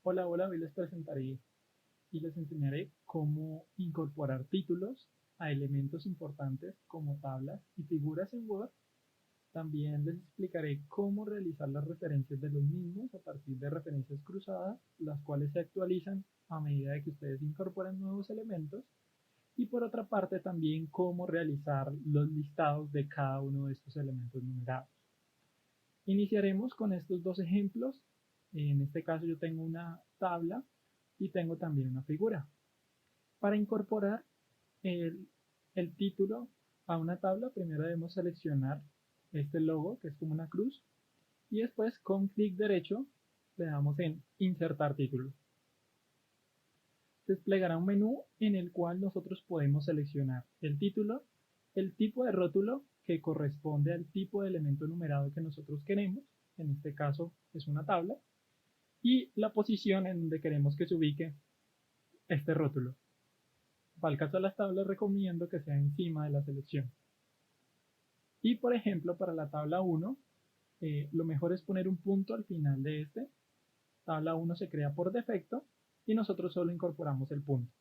Hola, hoy les presentaré y les enseñaré cómo incorporar títulos a elementos importantes como tablas y figuras en Word. También les explicaré cómo realizar las referencias de los mismos a partir de referencias cruzadas, las cuales se actualizan a medida de que ustedes incorporan nuevos elementos. Y por otra parte también cómo realizar los listados de cada uno de estos elementos numerados. Iniciaremos con estos dos ejemplos. En este caso yo tengo una tabla y tengo también una figura. Para incorporar el, el título a una tabla, primero debemos seleccionar este logo, que es como una cruz, y después con clic derecho le damos en insertar título. Desplegará un menú en el cual nosotros podemos seleccionar el título, el tipo de rótulo que corresponde al tipo de elemento numerado que nosotros queremos, en este caso es una tabla, y la posición en donde queremos que se ubique este rótulo. Para el caso de las tablas recomiendo que sea encima de la selección. Y por ejemplo para la tabla 1, lo mejor es poner un punto al final de este. Tabla 1 se crea por defecto y nosotros solo incorporamos el punto.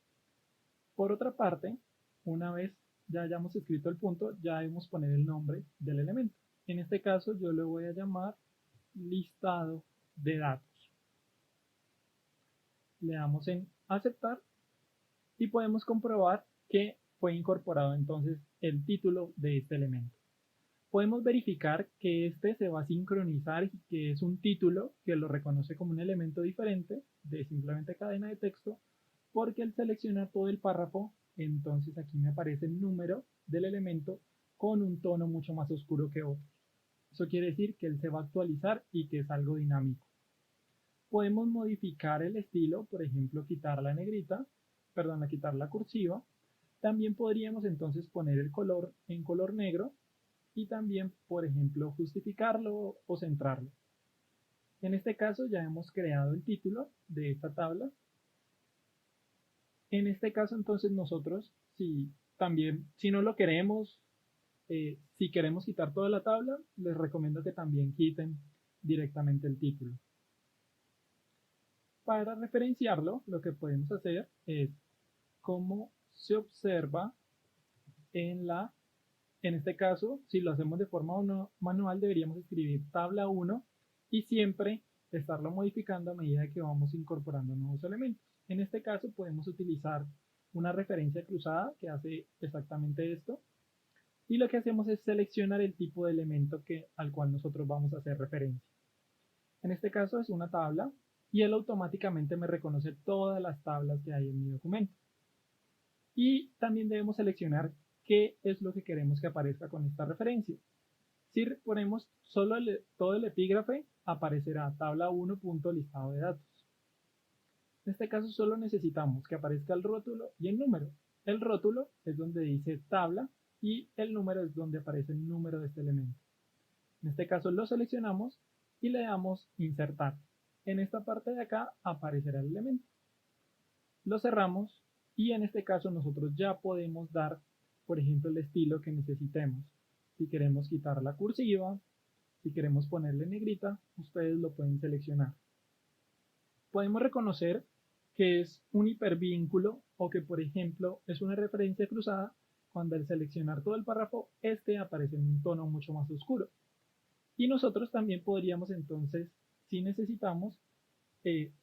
Por otra parte, una vez ya hayamos escrito el punto, ya debemos poner el nombre del elemento. En este caso yo le voy a llamar listado de datos. Le damos en aceptar y podemos comprobar que fue incorporado entonces el título de este elemento. Podemos verificar que este se va a sincronizar y que es un título que lo reconoce como un elemento diferente de simplemente cadena de texto, porque al seleccionar todo el párrafo, entonces aquí me aparece el número del elemento con un tono mucho más oscuro que otro. Eso quiere decir que él se va a actualizar y que es algo dinámico. Podemos modificar el estilo, por ejemplo, quitar la negrita, perdón, quitar la cursiva. También podríamos entonces poner el color en color negro y también, por ejemplo, justificarlo o centrarlo. En este caso ya hemos creado el título de esta tabla. En este caso entonces nosotros, si no lo queremos, si queremos quitar toda la tabla, les recomiendo que también quiten directamente el título. Para referenciarlo, lo que podemos hacer es como se observa en este caso, si lo hacemos de forma manual, deberíamos escribir tabla 1 y siempre estarlo modificando a medida que vamos incorporando nuevos elementos. En este caso podemos utilizar una referencia cruzada que hace exactamente esto, y lo que hacemos es seleccionar el tipo de elemento al cual nosotros vamos a hacer referencia. En este caso es una tabla y él automáticamente me reconoce todas las tablas que hay en mi documento. Y también debemos seleccionar qué es lo que queremos que aparezca con esta referencia. Si ponemos solo todo el epígrafe, aparecerá tabla 1. Listado de datos. En este caso solo necesitamos que aparezca el rótulo y el número. El rótulo es donde dice tabla y el número es donde aparece el número de este elemento. En este caso lo seleccionamos y le damos insertar. En esta parte de acá aparecerá el elemento. Lo cerramos y en este caso nosotros ya podemos dar, por ejemplo, el estilo que necesitemos. Si queremos quitar la cursiva, si queremos ponerle negrita, ustedes lo pueden seleccionar. Podemos reconocer que es un hipervínculo o que, por ejemplo, es una referencia cruzada cuando al seleccionar todo el párrafo, este aparece en un tono mucho más oscuro. Y nosotros también podríamos entonces, si necesitamos,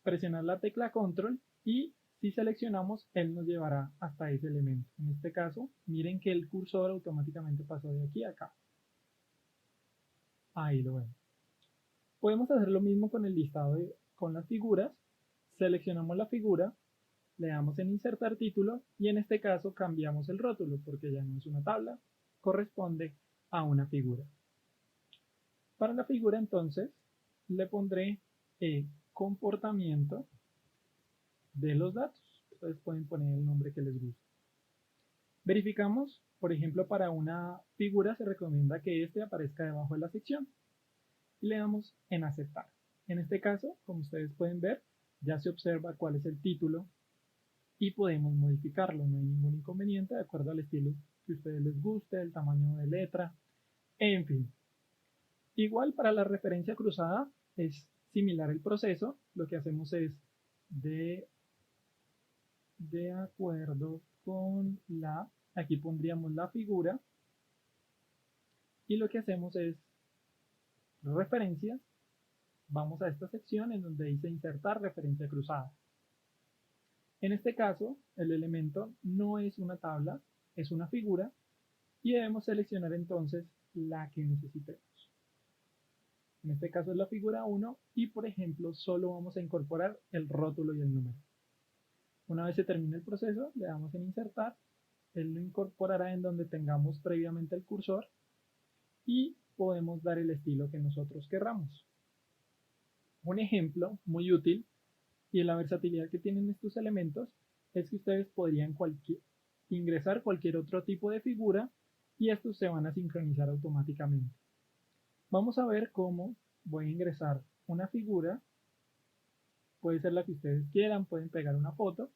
presionar la tecla control y si seleccionamos, él nos llevará hasta ese elemento. En este caso, miren que el cursor automáticamente pasó de aquí a acá. Ahí lo ven. Podemos hacer lo mismo con el listado con las figuras. Seleccionamos la figura, le damos en insertar título y en este caso cambiamos el rótulo porque ya no es una tabla, corresponde a una figura. Para la figura entonces le pondré comportamiento de los datos. Ustedes pueden poner el nombre que les guste. Verificamos, por ejemplo, para una figura se recomienda que este aparezca debajo de la sección y le damos en aceptar. En este caso, como ustedes pueden ver, ya se observa cuál es el título y podemos modificarlo, no hay ningún inconveniente de acuerdo al estilo que a ustedes les guste, el tamaño de letra, en fin. Igual para la referencia cruzada es similar el proceso, lo que hacemos es de acuerdo con aquí pondríamos la figura, y lo que hacemos es referencias, vamos a esta sección en donde dice insertar referencia cruzada. En este caso, el elemento no es una tabla, es una figura, y debemos seleccionar entonces la que necesitemos. En este caso es la figura 1 y, por ejemplo, solo vamos a incorporar el rótulo y el número. Una vez se termine el proceso, le damos en insertar, él lo incorporará en donde tengamos previamente el cursor y podemos dar el estilo que nosotros querramos. Un ejemplo muy útil y la versatilidad que tienen estos elementos es que ustedes podrían ingresar cualquier otro tipo de figura y estos se van a sincronizar automáticamente. Vamos a ver cómo voy a ingresar una figura, puede ser la que ustedes quieran, pueden pegar una foto,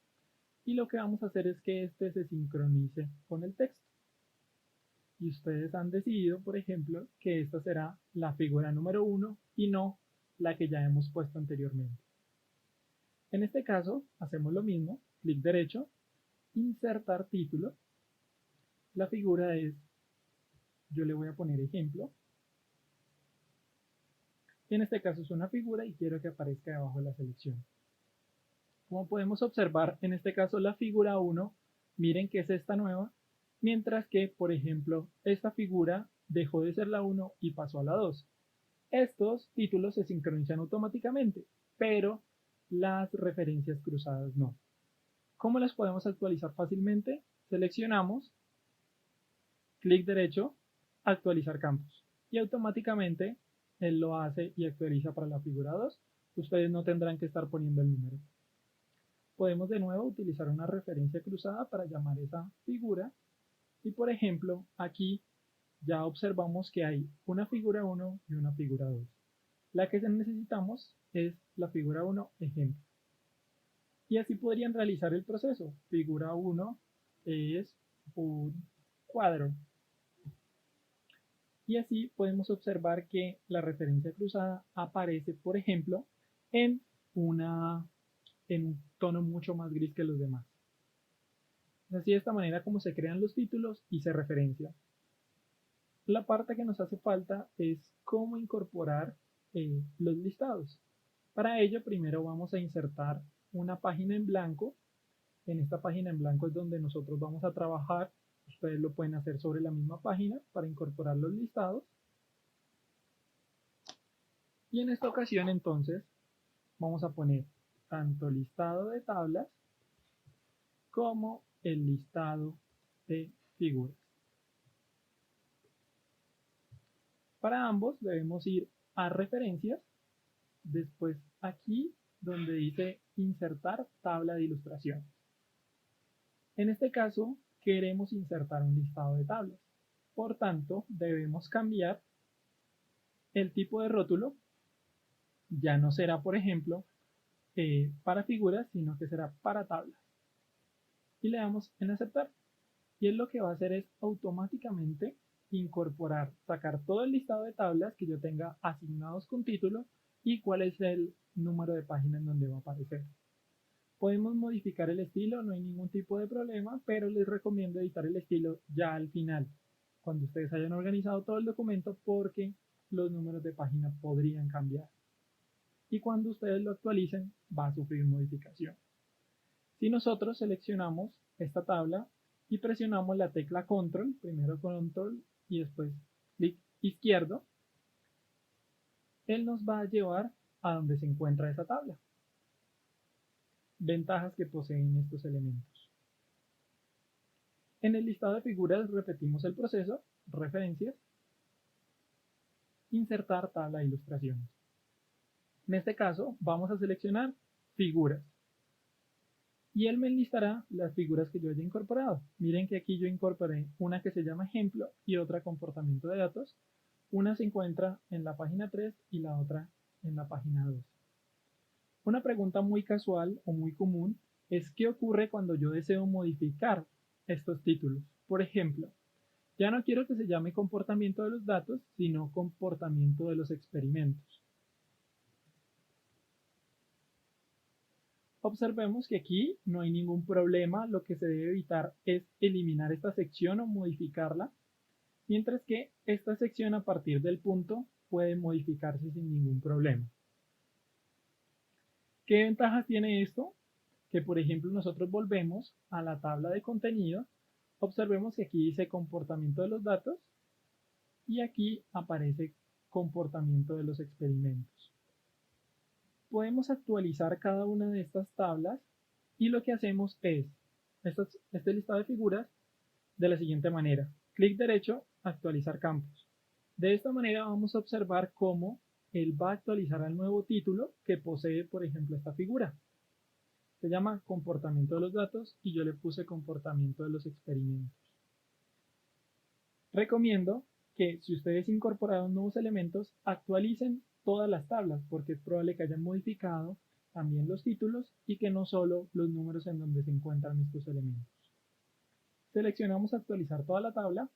y lo que vamos a hacer es que este se sincronice con el texto. Y ustedes han decidido, por ejemplo, que esta será la figura número 1 y no la que ya hemos puesto anteriormente. En este caso, hacemos lo mismo, clic derecho, insertar título. La figura es, yo le voy a poner ejemplo. Y en este caso es una figura y quiero que aparezca debajo de la selección. Como podemos observar, en este caso la figura 1, miren que es esta nueva, mientras que, por ejemplo, esta figura dejó de ser la 1 y pasó a la 2. Estos títulos se sincronizan automáticamente, pero las referencias cruzadas no. ¿Cómo las podemos actualizar fácilmente? Seleccionamos, clic derecho, actualizar campos, y automáticamente él lo hace y actualiza para la figura 2. Ustedes no tendrán que estar poniendo el número. Podemos de nuevo utilizar una referencia cruzada para llamar esa figura, y por ejemplo aquí ya observamos que hay una figura 1 y una figura 2. La que necesitamos es la figura 1 ejemplo. Y así podrían realizar el proceso. Figura 1 es un cuadro. Y así podemos observar que la referencia cruzada aparece, por ejemplo, en un tono mucho más gris que los demás. Es así de esta manera como se crean los títulos y se referencian. La parte que nos hace falta es cómo incorporar los listados. Para ello, primero vamos a insertar una página en blanco. En esta página en blanco es donde nosotros vamos a trabajar. Ustedes lo pueden hacer sobre la misma página para incorporar los listados. Y en esta ocasión, entonces, vamos a poner tanto listado de tablas como el listado de figuras. Para ambos debemos ir a referencias, después aquí donde dice insertar tabla de ilustraciones. En este caso queremos insertar un listado de tablas, por tanto debemos cambiar el tipo de rótulo, ya no será por ejemplo para figuras, sino que será para tablas. Y le damos en aceptar. Y él lo que va a hacer es automáticamente incorporar, sacar todo el listado de tablas que yo tenga asignados con título y cuál es el número de página en donde va a aparecer. Podemos modificar el estilo, no hay ningún tipo de problema, pero les recomiendo editar el estilo ya al final, cuando ustedes hayan organizado todo el documento, porque los números de página podrían cambiar. Y cuando ustedes lo actualicen, va a sufrir modificación. Si nosotros seleccionamos esta tabla y presionamos la tecla control, primero control y después clic izquierdo, él nos va a llevar a donde se encuentra esa tabla. Ventajas que poseen estos elementos. En el listado de figuras repetimos el proceso, referencias, insertar tabla de ilustraciones. En este caso vamos a seleccionar figuras. Y él me enlistará las figuras que yo haya incorporado. Miren que aquí yo incorporé una que se llama ejemplo y otra comportamiento de datos. Una se encuentra en la página 3 y la otra en la página 2. Una pregunta muy casual o muy común es qué ocurre cuando yo deseo modificar estos títulos. Por ejemplo, ya no quiero que se llame comportamiento de los datos, sino comportamiento de los experimentos. Observemos que aquí no hay ningún problema, lo que se debe evitar es eliminar esta sección o modificarla, mientras que esta sección a partir del punto puede modificarse sin ningún problema. ¿Qué ventajas tiene esto? Que por ejemplo nosotros volvemos a la tabla de contenido, observemos que aquí dice comportamiento de los datos y aquí aparece comportamiento de los experimentos. Podemos actualizar cada una de estas tablas y lo que hacemos es este listado de figuras de la siguiente manera. Clic derecho, actualizar campos. De esta manera vamos a observar cómo él va a actualizar al nuevo título que posee, por ejemplo, esta figura. Se llama comportamiento de los datos y yo le puse comportamiento de los experimentos. Recomiendo que si ustedes incorporaron nuevos elementos, actualicen todas las tablas porque es probable que hayan modificado también los títulos y que no solo los números en donde se encuentran estos elementos. Seleccionamos actualizar toda la tabla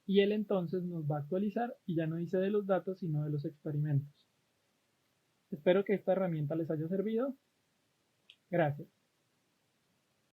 y él entonces nos va a actualizar y ya no dice de los datos sino de los experimentos. Espero que esta herramienta les haya servido. Gracias.